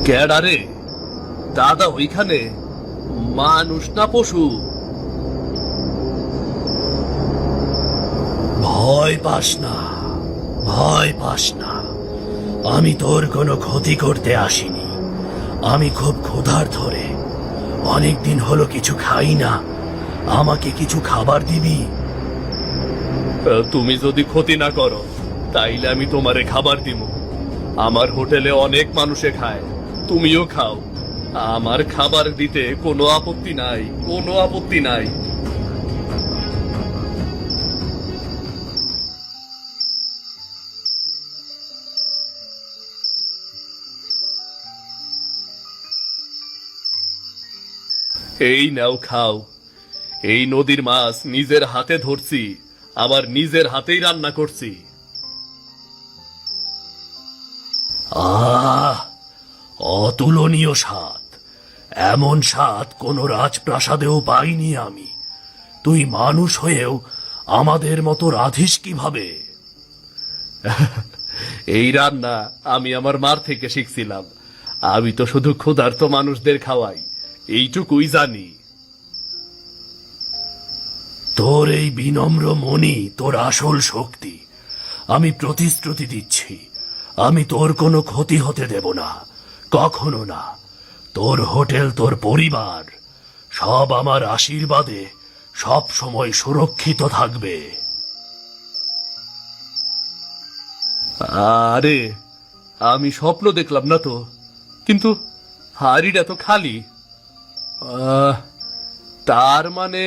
ক্যাডারে দাদা ওইখানে মানুষ না পশু? ভয় পাস না, ভয় পাস না। আমি তোর কোনো ক্ষতি করতে আসিনি। আমি খুব ক্ষুধার্ত রে, অনেকদিন হলো কিছু খাই না। আমাকে কিছু খাবার দিবি? তুমি যদি ক্ষতি না করো তাইলে আমি তোমারে খাবার দিব। আমার হোটেলে অনেক মানুষে খায়, তুমিও খাও। আমার খাবার দিতে কোনো আপত্তি নাই, কোনো আপত্তি নাই। এই নাও খাও। এই নদীর মাছ নিজের হাতে ধরছি, আবার নিজের হাতেই রান্না করছি। আহ, অতুলনীয় স্বাদ। এমন স্বাদ কোনো রাজপ্রাসাদেও পাইনি আমি। তুই মানুষ হয়েও আমাদের মতো রাধিস কিভাবে? এই রান্না আমি আমার মার থেকে শিখছিলাম। আমি তো শুধু ক্ষুধার্ত মানুষদের খাওয়াই, এইটুকুই জানি। তোর এই বিনম্র মনই তোর আসল শক্তি। আমি প্রতিশ্রুতি দিচ্ছি, আমি তোর কোনো ক্ষতি হতে দেব না, কখনো না। তোর হোটেল, তোর পরিবার সব আমার আশীর্বাদে সব সময় সুরক্ষিত থাকবে। আরে আমি স্বপ্ন দেখলাম না তো, কিন্তু হাড়িটা তো খালি। তার মানে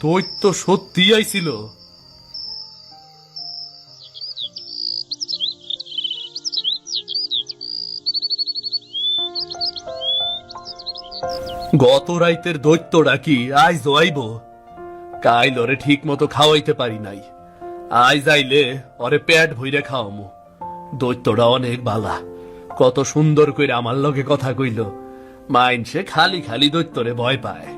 দৈত্য সত্যি আইছিল। গত রাইতের দৈত্যটা কি আইজ আইব? কাইল ওরে ঠিক মতো খাওয়াইতে পারি নাই। আইজ আইলে ওরে পেট ভইরে খাওয়ামু। দৈত্যটা অনেক বালা, কত সুন্দর কইরা আমার লগে কথা কইল। মাইনসে খালি খালি দৈত্যরে ভয় পায়।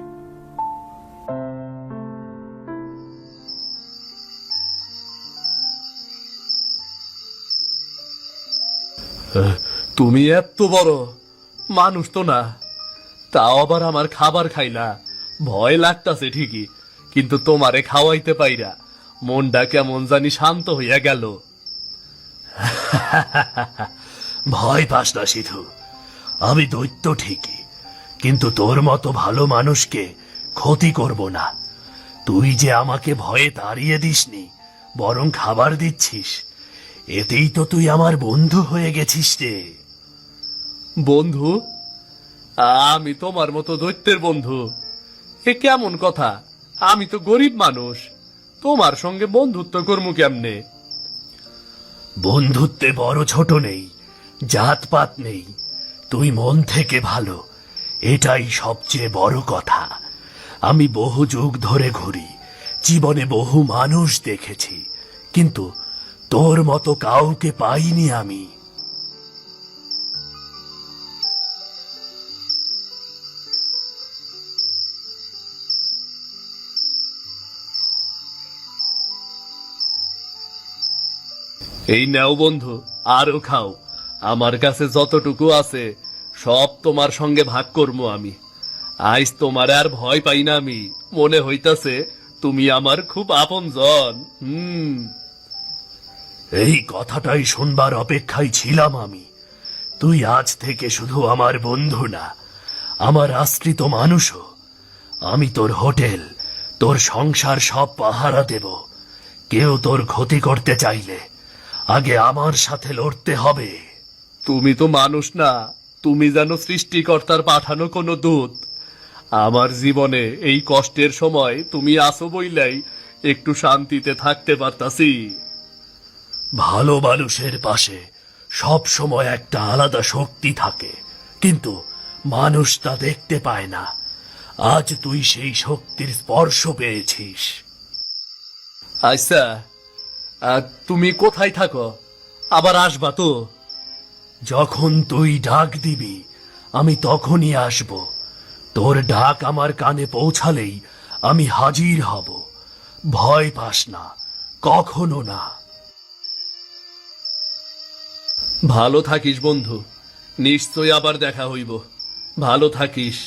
তুমি এত বড় মানুষ তো না, তাও আবার আমার খাবার খাইলা। ভয় লাগতাছে ঠিকই, কিন্তু তোমারে খাওয়াইতে পাইরা মনটা কেমন জানি শান্ত হইয়া গেল। ভয় পাস না সিধু, আমি দৈত্য ঠিকই, কিন্তু তোর মতো ভালো মানুষকে ক্ষতি করব না। তুই যে আমাকে ভয়ে তাড়িয়ে দিসনি, বরং খাবার দিচ্ছিস, এতেই তো তুই আমার বন্ধু হয়ে গেছিস রে। বন্ধু? আমি তোমার মতো দৈত্যের বন্ধু? এ কেমন কথা? আমি তো গরিব মানুষ, তোমার সঙ্গে বন্ধুত্ব করমু কেমনে? বন্ধুত্বে বড় ছোট নেই, জাতপাত নেই। তুই মন থেকে ভালো, এটাই সবচেয়ে বড় কথা। আমি বহু যুগ ধরে ঘুরি, জীবনে বহু মানুষ দেখেছি, কিন্তু তোর মতো কাউকে পাইনি আমি। এই নাও বন্ধু, আরো খাও। আমার কাছে যতটুকু আছে সব তোমার সঙ্গে ভাগ করবো আমি। আজ তোমার আর ভয় পাই না আমি, মনে হইতাছে তুমি আমার খুব আপনজন। এই কথাটাই শুনবার অপেক্ষায় ছিলাম আমি। তুই আজ থেকে শুধু আমার বন্ধু না, আমার আশ্রিত মানুষও। আমি তোর হোটেল, তোর সংসার সব পাহারা দেব। কেউ তোর ক্ষতি করতে চাইলে আগে আমার সাথে লড়তে হবে। তুমি তো মানুষ না, তুমি যেন সৃষ্টিকর্তার পাঠানো কোনো দূত। আমার জীবনে এই কষ্টের সময় তুমি আসো বইলাই একটু শান্তিতে থাকতে পারতাছি। ভালো মানুষের পাশে সব সময় একটা আলাদা শক্তি থাকে, কিন্তু মানুষ তা দেখতে পায় না। আজ তুই সেই শক্তির স্পর্শ পেয়েছিস। আচ্ছা, তুমি কোথায় থাকো? আবার আসবা তো? যখন তুই ডাক দিবি আমি তখনই আসব। তোর ডাক আমার কানে পৌঁছালেই আমি হাজির হব। ভয় পাস না, কখনো না। ভালো থাকিস বন্ধু। নিশ্চয় আবার দেখা হইব। ভালো থাকিস।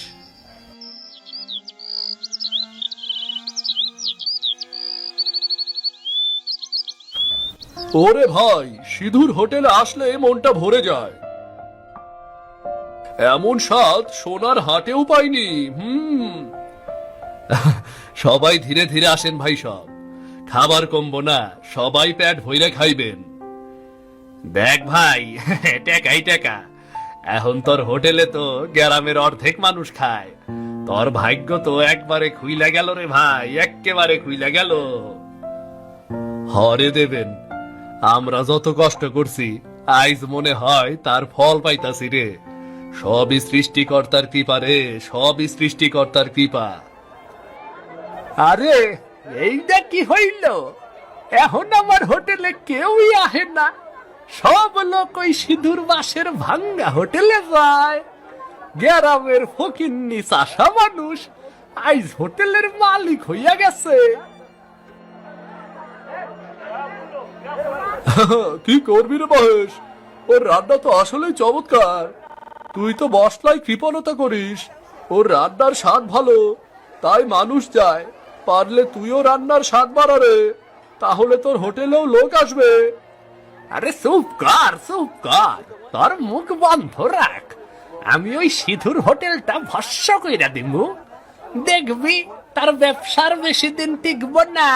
ওরে ভাই, সিধুর হোটেলে আসলে মনটা ভরে যায়। এমন স্বাদ সোনার হাটেও পাইনি। সবাই ধীরে ধীরে আসেন ভাই, সব খাবার কমবো না, সবাই পেট ভইরে খাইবেন। দেখ ভাই, টেকাই টেকা। এখন তোর হোটেলে তো গ্রামের অর্ধেক মানুষ খায়। তোর ভাগ্য তো একবারে খুইলা গেল রে ভাই, এক্কেবারে খুইলা গেল। হরে দেবেন, আমরা যত কষ্ট করছি আইজ মনে হয় তার ফল পাইতাছি রে। সবই সৃষ্টিকর্তার কৃপা রে, সবই সৃষ্টিকর্তার কৃপা। আরে এইটা কি হইল? এখন আমার হোটেলে কেউই আহে না, সব লোক ওই সিধুর বাসের ভাঙ্গা হোটেলে যায়। গ্রামের ফকিন্নি চাষা মানুষ আইজ হোটেলের মালিক হইয়া গেছে। কি করবি রে মহেশ, ওর রান্না তো আসলেই চমৎকার। তুই তো মশলায় কৃপণতা করিস, ওর রান্নার স্বাদ ভালো, তাই মানুষ যায়। পারলে তুইও রান্নার স্বাদ বাড়া রে, তাহলে তোর হোটেলেও লোক আসবে। আরে চুপ কর, চুপ কর, তোর মুখ বন্ধ রাখ। আমি ওই সিধুর হোটেলটা ভস্য কইরা দিমু, দেখবি তার ব্যবসার বেশি দিন টিকব না।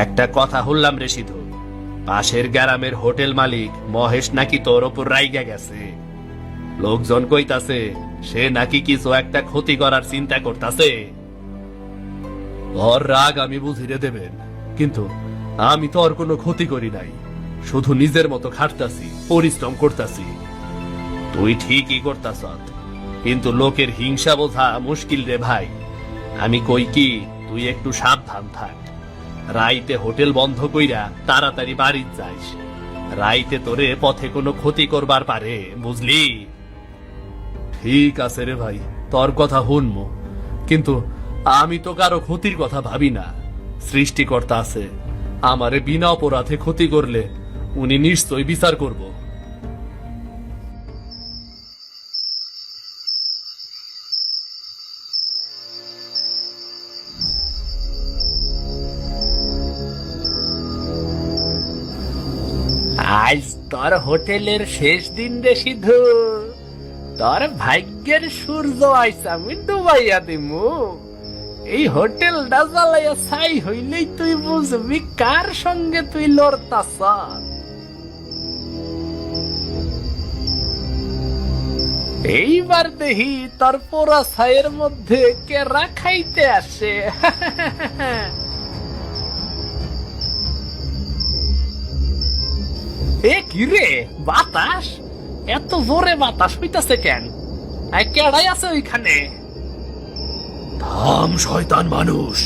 একটা কথা শুনলাম রে সিধু, পাশের গ্রামের হোটেল মালিক মহেশ নাকি তোর ওপর রাইগা গেছে। লোকজন কইতাছে সে নাকি কিছু একটা ক্ষতি করার চিন্তা করতাছে। ওর রাগ আমি বুঝিয়ে দেবেন, কিন্তু আমি তো ওর কোনো ক্ষতি করি নাই, শুধু নিজের মতো খাটতাছি, পরিশ্রম করতাছি। তুই ঠিকই করতাস, কিন্তু লোকের হিংসা বোঝা মুশকিল রে ভাই। আমি কই কি, তুই একটু সাবধান থাক। রাইতে হোটেল বন্ধ কইরা তাড়াতাড়ি বাড়ি যাইস। রাইতে তোরে পথে কোনো ক্ষতি করবার পারে, বুঝলি? ঠিক আছে রে ভাই, তোর কথা শুনবো, কিন্তু আমি তো কারো ক্ষতির কথা ভাবি না। সৃষ্টিকর্তা আছে, আমারে বিনা অপরাধে ক্ষতি করলে উনি নিশ্চয়ই বিচার করব। আজ তোর হোটেলের শেষ দিন রে সিধু, তোর ভাগ্যের সূর্য আইস আমি ডুবাইয়া দিমু। এই হোটেলটা জ্বালাইয়া ছাই হইলেই তুই বুঝবি কার সঙ্গে তুই লড়তাস। এইবার দেখি তোর পোড়া ছাইয়ের মধ্যে কেরা খাইতে আসে। এ কি রে, বাতাস এত জোরে বাতাস হইতাছে কেন? কেডাই আছে ওইখানে? থাম শয়তান মানুষ,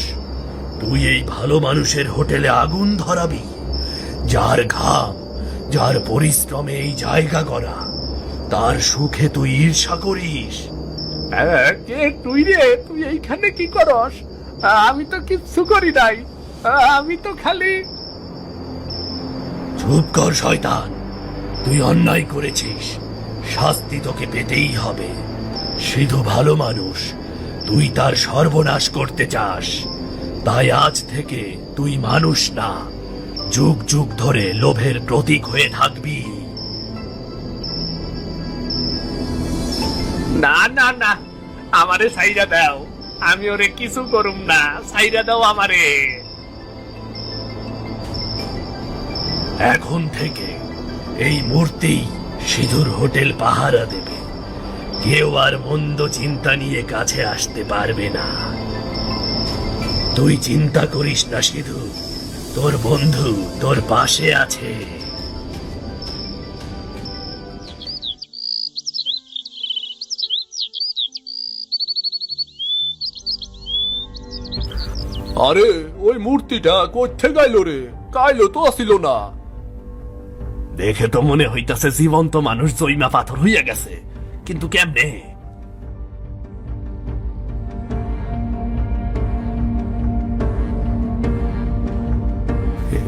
তুই এই ভালো মানুষের হোটেলে আগুন ধরাবি? যার ঘাম, যার পরিশ্রমে এই জায়গা করা, তার সুখে তুই ঈর্ষা করিস? কে তুই রে? তুই এইখানে কি করস? আমি তো কিচ্ছু করি নাই, আমি তো খালি। চুপ কর শয়তান, তুই অন্যায় করেছিস, শাস্তি তোকে পেতেই হবে। সিধু ভালো মানুষ, তুই তার সর্বনাশ করতে চাস, তাই আজ থেকে তুই মানুষ না, যুগ যুগ ধরে লোভের প্রতীক হয়ে থাকবি। না না না, আমারে সাইরা দাও, আমি ওরে কিছু করুম না, সাইরা দাও আমারে। এখন থেকে এই মূর্তি সিধুর হোটেল পাহারা দেবে, কেউ আর মন্দ চিন্তা নিয়ে কাছে আসতে পারবে না। তুই চিন্তা করিস না সিধু, তোর বন্ধু তোর পাশে আছে। আরে ওই মূর্তিটা কোথা গাইল রে? কাইলো তো আসিল না। দেখে তো মনে হইতাছে জীবন্ত মানুষ জৈমা পাথর হইয়া গেছে, কিন্তু কেমনে?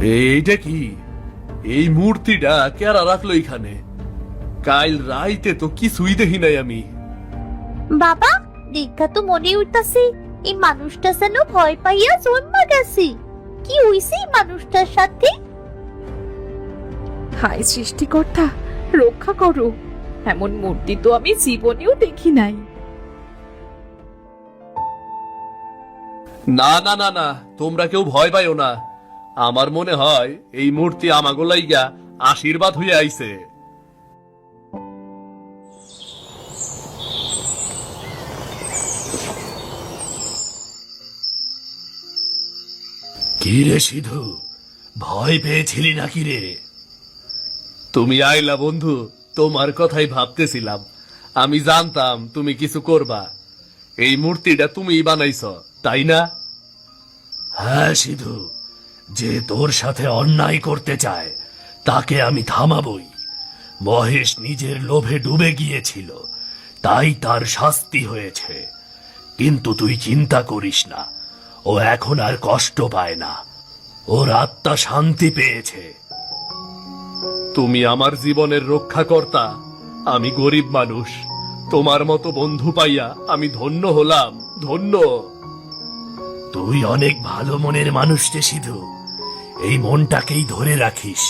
এইটা কি? এই মূর্তিটা কেরা রাখলো এখানে? কাল রাইতে তো কিছুই দেখি নাই আমি। বাবা, দেখা তো মনে হইতাছে এই মানুষটা যেন ভয় পাইয়া জন্মা গেছে। কি হইছে এই মানুষটার সাথে? হায় সৃষ্টিকর্তা, রক্ষা করো। এমন মূর্তি তো আমি জীবনেও দেখি নাই। না না না না, তোমরা কেউ ভয় পাইও না। আমার মনে হয় এই মূর্তি আমাগো লাইগা আশীর্বাদ হইয়া আইছে। কি রে সিধু, ভয় পেয়েছিলি নাকি রে? তুমি আইলা বন্ধু, তোমার কথাই ভাবতেছিলাম। আমি জানতাম তুমি কিছু করবা। এই মূর্তিটা তুমিই বানাইছ, তাই না? হ্যাঁ সিধু, যে তোর সাথে অন্যায় করতে চায় তাকে আমি থামাবই। মহেশ নিজের লোভে ডুবে গিয়েছিল, তাই তার শাস্তি হয়েছে। কিন্তু তুই চিন্তা করিস না, ও এখন আর কষ্ট পায় না। ওর আত্মা শান্তি পেয়েছে। তুমি আমার জীবনের রক্ষাকর্তা। আমি গরিব মানুষ, তোমার মতো বন্ধু পাইয়া আমি ধন্য হলাম, ধন্য। তুই অনেক ভালো মনের মানুষ রে সিধু, এই মনটাকেই ধরে রাখিস।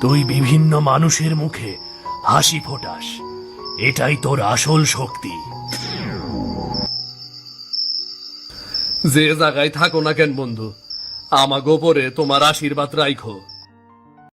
তুই বিভিন্ন মানুষের মুখে হাসি ফোটাস, এটাই তোর আসল শক্তি। যে জায়গায় থাকো না কেন বন্ধু, আমাগো পরে তোমার আশীর্বাদ রাইখো।